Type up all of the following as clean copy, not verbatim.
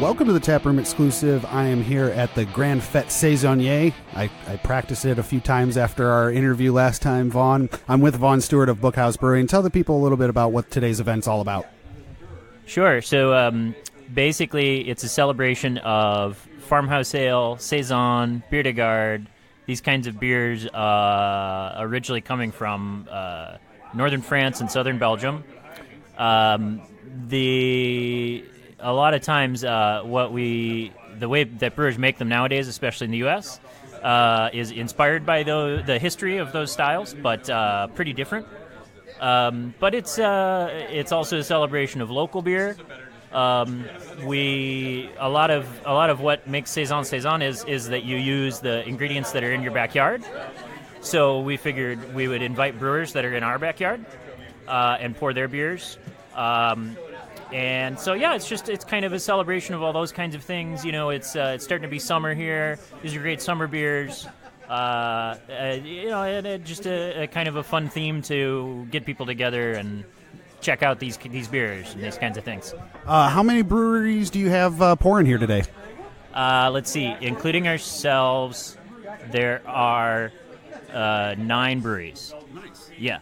Welcome to the Taproom Exclusive. I am here at the Grand Fete Saisonnière. I practiced it a few times after our interview last time, Vaughn. I'm with Vaughn Stewart of Bookhouse Brewing. Tell the people a little bit about what today's event's all about. Sure. So basically, it's a celebration of farmhouse ale, saison, bière de garde, these kinds of beers originally coming from northern France and southern Belgium. A lot of times, the way that brewers make them nowadays, especially in the U.S., is inspired by the history of those styles, but pretty different. But it's also a celebration of local beer. A lot of what makes saison is that you use the ingredients that are in your backyard. So we figured we would invite brewers that are in our backyard and pour their beers. And so, yeah, it's kind of a celebration of all those kinds of things. You know, it's starting to be summer here. These are great summer beers. And just a kind of a fun theme to get people together and check out these beers and these kinds of things. How many breweries do you have pouring here today? Let's see. Including ourselves, there are 9 breweries. Nice. Yeah.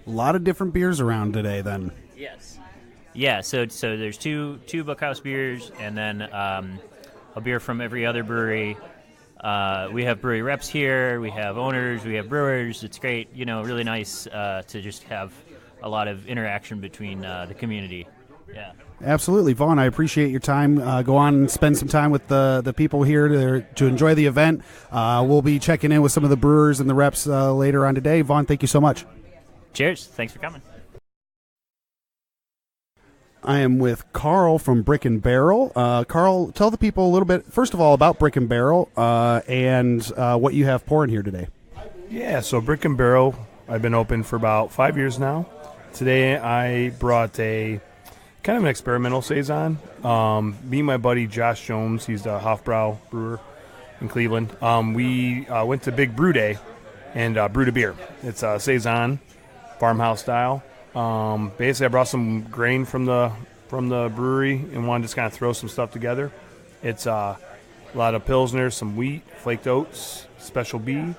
A lot of different beers around today, then. Yes. Yeah, so there's two Bookhouse beers, and then a beer from every other brewery. We have brewery reps here, we have owners, we have brewers. It's great, really nice to just have a lot of interaction between the community. Yeah. Absolutely. Vaughn, I appreciate your time. Go on and spend some time with the people here to enjoy the event. We'll be checking in with some of the brewers and the reps later on today. Vaughn, thank you so much. Cheers. Thanks for coming. I am with Karl from Brick and Barrel. Karl, tell the people a little bit, first of all, about Brick and Barrel and what you have pouring here today. Yeah, so Brick and Barrel, I've been open for about 5 years now. Today I brought a kind of an experimental saison. Me and my buddy Josh Jones, he's the Hofbrau brewer in Cleveland. We went to Big Brew Day and brewed a beer. It's a saison, farmhouse style. Basically, I brought some grain from the brewery and wanted to just kind of throw some stuff together. It's a lot of Pilsner, some wheat, flaked oats, special B,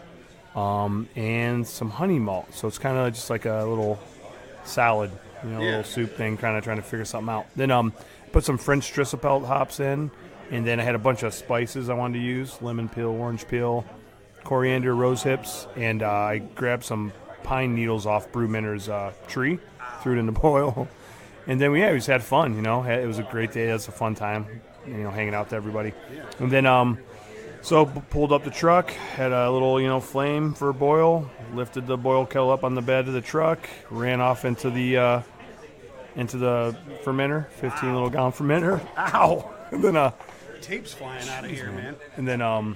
and some honey malt. So it's kind of just like a little salad, a little soup thing, kind of trying to figure something out. Then put some French Trissapelt hops in, and then I had a bunch of spices I wanted to use, lemon peel, orange peel, coriander, rose hips, and I grabbed some pine needles off Brewminter's tree, threw it in the boil, and then we just had fun. It was a great day. It was a fun time, hanging out with everybody. And then so pulled up the truck, had a little flame for a boil, lifted the boil kettle up on the bed of the truck, ran off into the fermenter, 15 little gallon fermenter. Ow! And then Tape's flying out of here, man. And then I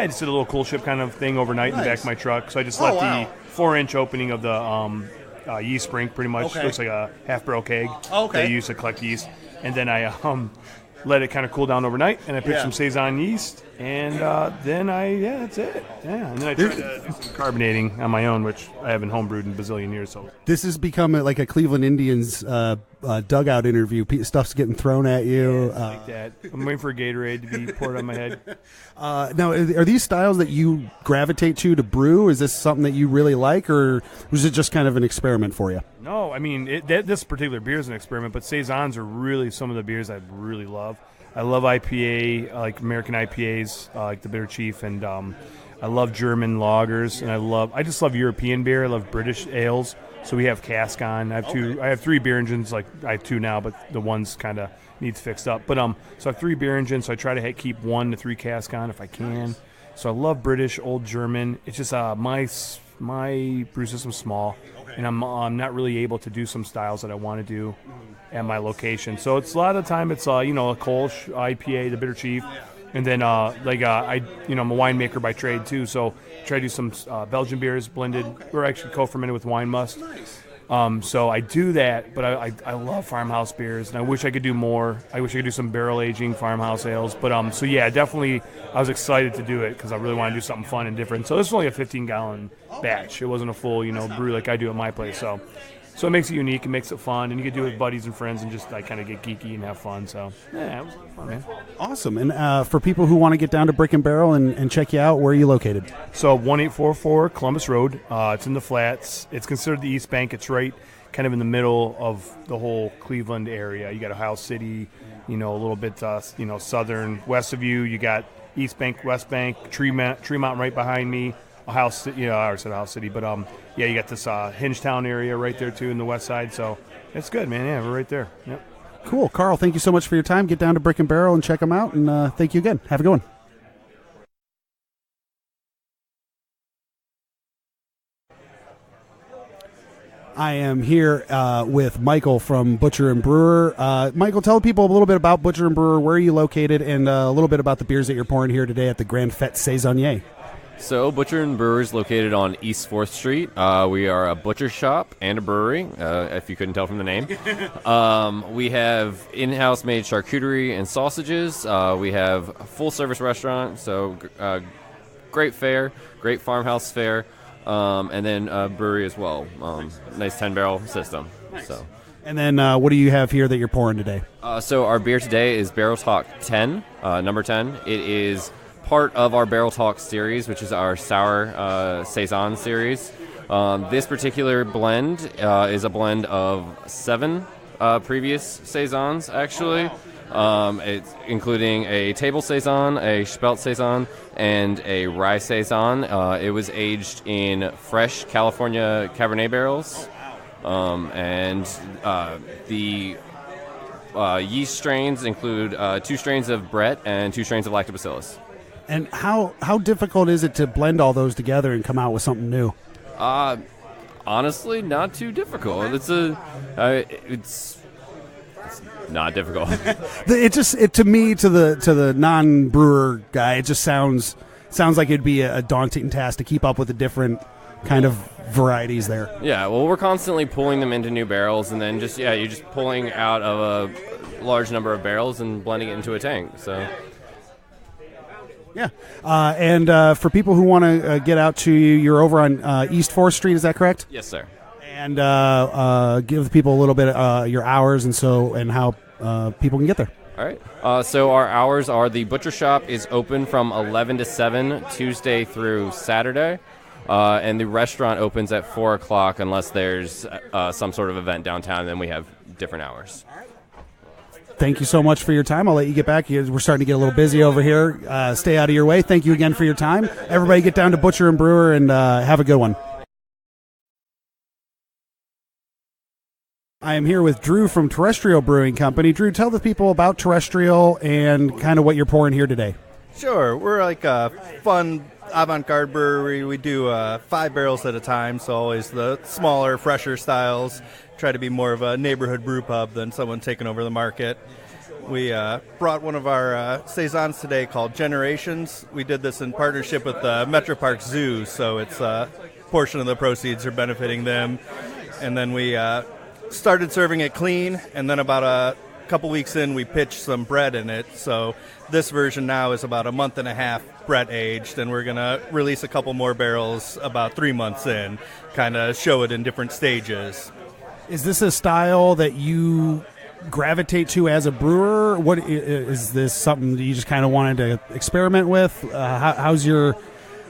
just did a little cool ship kind of thing overnight in the back of my truck. So I just left the 4-inch opening of the yeast spring, pretty much. Okay. Looks like a half-barrel keg Okay. that you use to collect yeast. And then I let it kind of cool down overnight, and I picked some Saison yeast, and then that's it. Yeah, and then I tried to do some carbonating on my own, which I haven't homebrewed in a bazillion years. So this has become like a Cleveland Indians dugout interview. Stuff's getting thrown at you. like that. I'm waiting for a Gatorade to be poured on my head. Now, are these styles that you gravitate to brew? Is this something that you really like, or was it just kind of an experiment for you? No, I mean, this particular beer is an experiment, but Saisons are really some of the beers I really love. I love IPA, I like American IPAs, like the Bitter Chief, and I love German lagers, and I just love European beer. I love British ales. So we have cask on. I have 3 beer engines. Like I have 2 now, but the one's kind of needs fixed up. But so I have 3 beer engines. So I try to keep 1 to 3 cask on if I can. So I love British, old German. It's just my brew system's small, and I'm not really able to do some styles that I want to do at my location. So it's a lot of the time it's a Kolsch IPA, the Bitter Chief, and then I'm a winemaker by trade too. So try to do some Belgian beers blended. We're actually co-fermented with wine must. So I do that, but I love farmhouse beers, and I wish I could do more. I wish I could do some barrel aging farmhouse ales. But so yeah, definitely I was excited to do it because I really want to do something fun and different. So this was only a 15-gallon batch. It wasn't a full brew like I do at my place. So So it makes it unique, it makes it fun, and you can do it with buddies and friends and just like kind of get geeky and have fun. So yeah, it was fun, man. Awesome. And for people who want to get down to Brick and Barrel and check you out, where are you located? So 1844 Columbus Road. It's in the Flats. It's considered the East Bank. It's right kind of in the middle of the whole Cleveland area. You got Ohio City, a little bit, southern west of you. You got East Bank, West Bank, Tremont right behind me. Ohio City, I already said Ohio City, but you got this Hingetown area right there too in the west side. So it's good, man. Yeah, we're right there. Yep. Cool. Karl, thank you so much for your time. Get down to Brick and Barrel and check them out, and thank you again. Have a good one. I am here with Michael from Butcher and Brewer. Michael, tell people a little bit about Butcher and Brewer, where are you located, and a little bit about the beers that you're pouring here today at the Grand Fete Saisonnière. So, Butcher and Brewer is located on East 4th Street. We are a butcher shop and a brewery, if you couldn't tell from the name. We have in-house made charcuterie and sausages. We have a full-service restaurant, so great fare, great farmhouse fare, and then brewery as well. Nice 10-barrel system. Nice. So. And then what do you have here that you're pouring today? So our beer today is Barrel Talk 10, number 10. It is part of our Barrel Talk series, which is our sour saison series. This particular blend is a blend of 7 previous saisons, actually. It's including a table saison, a spelt saison, and a rye saison. It was aged in fresh California Cabernet barrels, and the yeast strains include 2 strains of Brett and 2 strains of Lactobacillus. And how difficult is it to blend all those together and come out with something new? Honestly, not too difficult. It's not difficult. To me, to the non-brewer guy, it just sounds like it'd be a daunting task to keep up with the different kind of varieties there. Yeah, well, we're constantly pulling them into new barrels, and then you're just pulling out of a large number of barrels and blending it into a tank. So. Yeah, and for people who want to get out to you, you're over on East 4th Street, is that correct? Yes, sir. And give people a little bit your hours and how people can get there. All right. So our hours are the butcher shop is open from 11 to 7 Tuesday through Saturday, and the restaurant opens at 4 o'clock unless there's some sort of event downtown. Then we have different hours. Thank you so much for your time. I'll let you get back. We're starting to get a little busy over here. Stay out of your way. Thank you again for your time. Everybody get down to Butcher and Brewer and have a good one. I am here with Drew from Terrestrial Brewing Company. Drew, tell the people about Terrestrial and kind of what you're pouring here today. Sure. We're like a fun avant-garde brewery. We do 5 barrels at a time, so always the smaller, fresher styles. Try to be more of a neighborhood brew pub than someone taking over the market. We brought one of our saisons today called Generations. We did this in partnership with the Metro Park Zoo, so it's a portion of the proceeds are benefiting them. And then we started serving it clean, and then about a couple weeks in, we pitched some bread in it. So this version now is about a month and a half Brett aged, and we're going to release a couple more barrels about 3 months in, kind of show it in different stages. Is this a style that you gravitate to as a brewer? What is this something that you just kind of wanted to experiment with?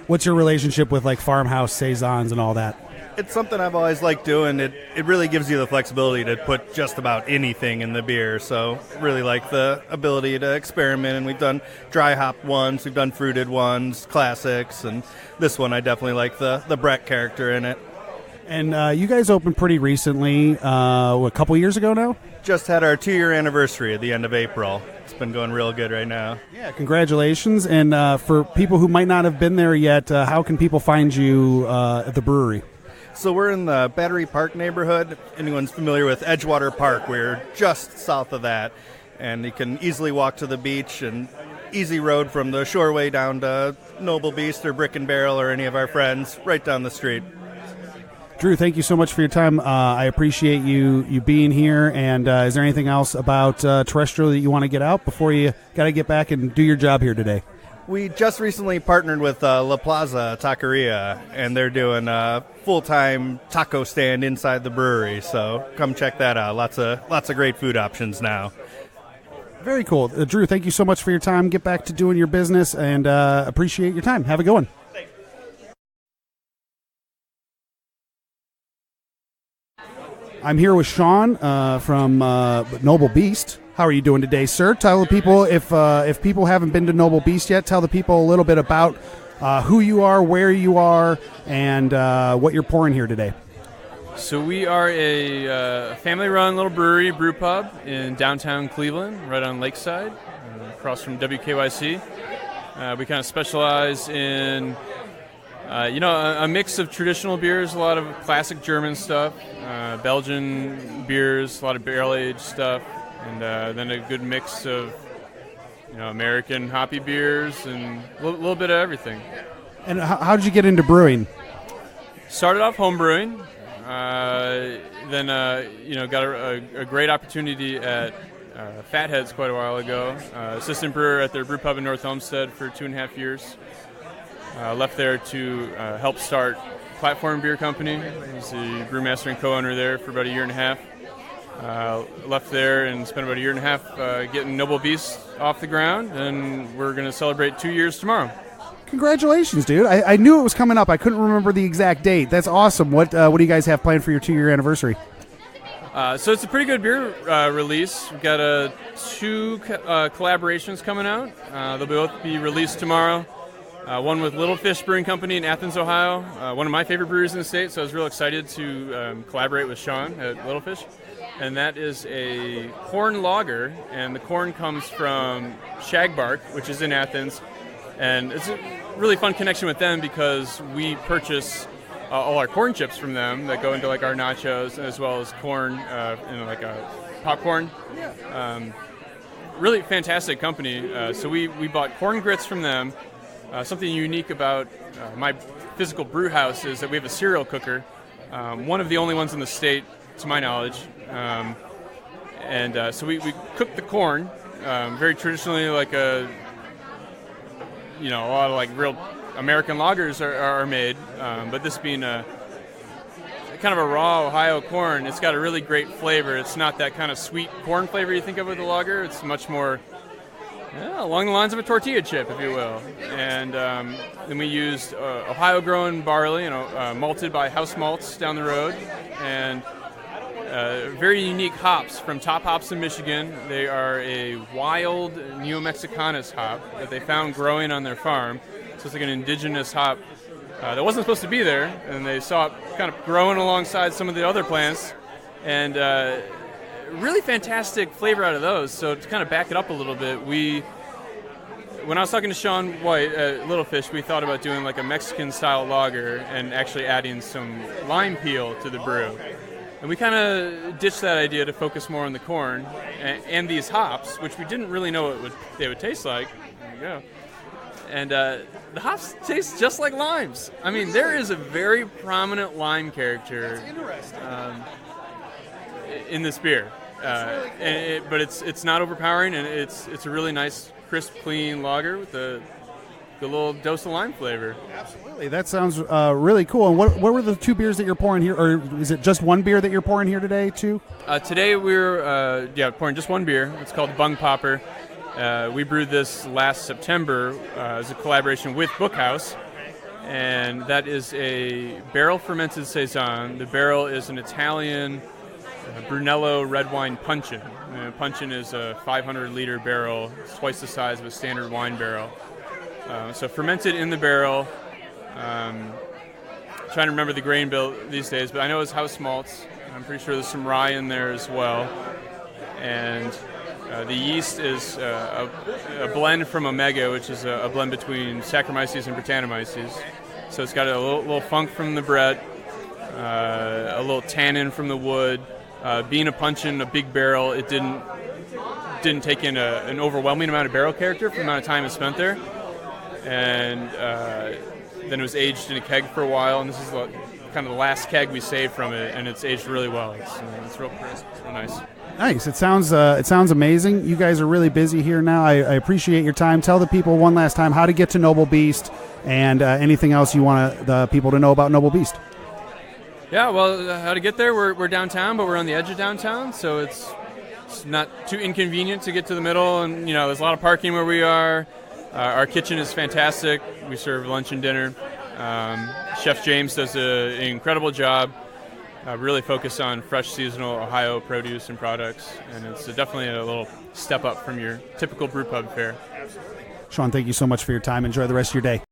What's your relationship with like farmhouse saisons and all that? It's something I've always liked doing. It really gives you the flexibility to put just about anything in the beer. So really like the ability to experiment. And we've done dry hopped ones, we've done fruited ones, classics, and this one I definitely like the Brett character in it. And you guys opened pretty recently, a couple years ago now? Just had our 2-year anniversary at the end of April. It's been going real good right now. Yeah, congratulations. And for people who might not have been there yet, how can people find you at the brewery? So we're in the Battery Park neighborhood. If anyone's familiar with Edgewater Park, we're just south of that. And you can easily walk to the beach and easy road from the Shoreway down to Noble Beast or Brick and Barrel or any of our friends right down the street. Drew, thank you so much for your time. I appreciate you being here. And is there anything else about Terrestrial that you want to get out before you got to get back and do your job here today? We just recently partnered with La Plaza Taqueria, and they're doing a full-time taco stand inside the brewery. So come check that out. Lots of great food options now. Very cool. Drew, thank you so much for your time. Get back to doing your business, and appreciate your time. Have a good one. I'm here with Shaun from Noble Beast. How are you doing today, sir? Tell the people, if people haven't been to Noble Beast yet, tell the people a little bit about who you are, where you are, and what you're pouring here today. So we are a family-run little brewery, brew pub in downtown Cleveland, right on Lakeside, across from WKYC. We kind of specialize in, a mix of traditional beers, a lot of classic German stuff, Belgian beers, a lot of barrel-aged stuff, and then a good mix of, American hoppy beers and a little bit of everything. And how did you get into brewing? Started off home brewing, then got a great opportunity at Fatheads quite a while ago. Assistant brewer at their brew pub in North Olmsted for 2.5 years. Left there to help start Platform Beer Company. I was the brewmaster and co-owner there for about 1.5 years. Left there and spent about 1.5 years getting Noble Beast off the ground, and we're going to celebrate 2 years tomorrow. Congratulations, dude. I knew it was coming up. I couldn't remember the exact date. That's awesome. What do you guys have planned for your 2-year anniversary? So it's a pretty good beer release. We've got 2 collaborations coming out. They'll both be released tomorrow. One with Little Fish Brewing Company in Athens, Ohio. One of my favorite breweries in the state, so I was real excited to collaborate with Shaun at Little Fish. And that is a corn lager, and the corn comes from Shagbark, which is in Athens. And it's a really fun connection with them because we purchase all our corn chips from them that go into like our nachos, as well as corn, like a popcorn. Really fantastic company. So we bought corn grits from them. Something unique about my physical brew house is that we have a cereal cooker, one of the only ones in the state, to my knowledge. So we cook the corn very traditionally, like a lot of like real American lagers are made, but this being a kind of a raw Ohio corn, it's got a really great flavor. It's not that kind of sweet corn flavor you think of with a lager. It's much more along the lines of a tortilla chip, if you will. And then we used Ohio-grown barley, malted by House Malts down the road, and very unique hops from Top Hops in Michigan. They are a wild Neo-Mexicanus hop that they found growing on their farm. So it's like an indigenous hop that wasn't supposed to be there, and they saw it kind of growing alongside some of the other plants, and really fantastic flavor out of those. So to kind of back it up a little bit, when I was talking to Shaun White at Little Fish, we thought about doing like a Mexican-style lager and actually adding some lime peel to the brew. And we kind of ditched that idea to focus more on the corn and these hops, which we didn't really know what they would taste like. There you go. And the hops taste just like limes. I mean, there is a very prominent lime character in this beer, but it's not overpowering, and it's a really nice, crisp, clean lager with the little dose of lime flavor. Absolutely, that sounds really cool. And what were the 2 beers that you're pouring here, or is it just one beer that you're pouring here today too? Today we're pouring just one beer. It's called Bung Popper. We brewed this last September as a collaboration with Bookhouse, and that is a barrel-fermented Saison. The barrel is an Italian Brunello red wine puncheon. Puncheon is a 500-liter barrel. It's twice the size of a standard wine barrel. So fermented in the barrel. Trying to remember the grain bill these days, but I know it's house malts. I'm pretty sure there's some rye in there as well. And the yeast is a blend from Omega, which is a blend between Saccharomyces and Brettanomyces. So it's got a little funk from the Brett, a little tannin from the wood. Being a puncheon, a big barrel, it didn't take in an overwhelming amount of barrel character for the amount of time it spent there. And then it was aged in a keg for a while, and this is kind of the last keg we saved from it, and it's aged really well. It's real crisp. It's real nice. Nice. It sounds amazing. You guys are really busy here now. I appreciate your time. Tell the people one last time how to get to Noble Beast and anything else you want the people to know about Noble Beast. Yeah, well, how to get there? We're downtown, but we're on the edge of downtown, so it's not too inconvenient to get to the middle. And there's a lot of parking where we are. Our kitchen is fantastic. We serve lunch and dinner. Chef James does an incredible job. Really focus on fresh, seasonal Ohio produce and products, and it's definitely a little step up from your typical brew pub fare. Shaun, thank you so much for your time. Enjoy the rest of your day.